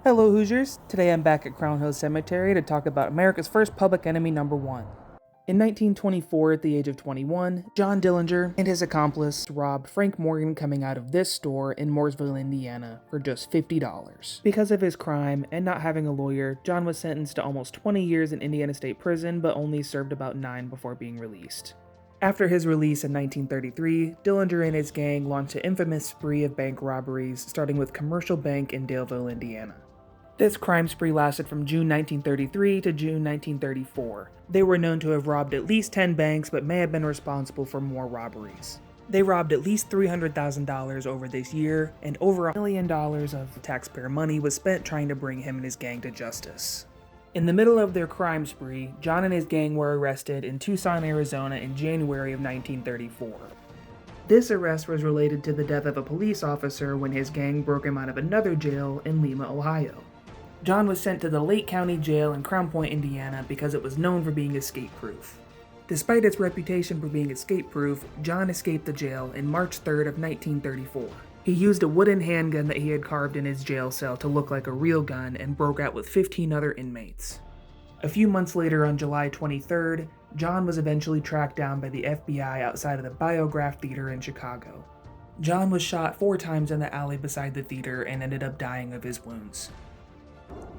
Hello Hoosiers, today I'm back at Crown Hill Cemetery to talk about America's first public enemy number one. In 1924, at the age of 21, John Dillinger and his accomplice robbed Frank Morgan coming out of this store in Mooresville, Indiana for just $50. Because of his crime and not having a lawyer, John was sentenced to almost 20 years in Indiana State Prison but only served about 9 before being released. After his release in 1933, Dillinger and his gang launched an infamous spree of bank robberies, starting with Commercial Bank in Daleville, Indiana. This crime spree lasted from June 1933 to June 1934. They were known to have robbed at least 10 banks but may have been responsible for more robberies. They robbed at least $300,000 over this year, and over $1 million of taxpayer money was spent trying to bring him and his gang to justice. In the middle of their crime spree, John and his gang were arrested in Tucson, Arizona in January of 1934. This arrest was related to the death of a police officer when his gang broke him out of another jail in Lima, Ohio. John was sent to the Lake County Jail in Crown Point, Indiana because it was known for being escape-proof. Despite its reputation for being escape-proof, John escaped the jail in March 3rd of 1934. He used a wooden handgun that he had carved in his jail cell to look like a real gun and broke out with 15 other inmates. A few months later, on July 23rd, John was eventually tracked down by the FBI outside of the Biograph Theater in Chicago. John was shot 4 times in the alley beside the theater and ended up dying of his wounds.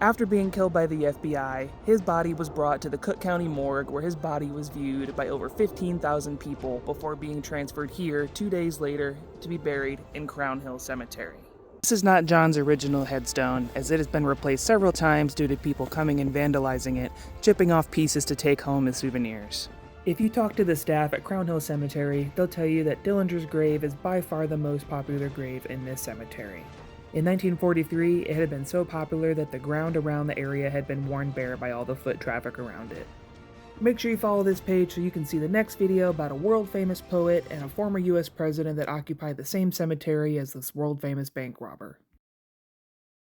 After being killed by the FBI, his body was brought to the Cook County morgue where his body was viewed by over 15,000 people before being transferred here 2 days later to be buried in Crown Hill Cemetery. This is not John's original headstone, as it has been replaced several times due to people coming and vandalizing it, chipping off pieces to take home as souvenirs. If you talk to the staff at Crown Hill Cemetery, they'll tell you that Dillinger's grave is by far the most popular grave in this cemetery. In 1943, it had been so popular that the ground around the area had been worn bare by all the foot traffic around it. Make sure you follow this page so you can see the next video about a world-famous poet and a former US president that occupied the same cemetery as this world-famous bank robber.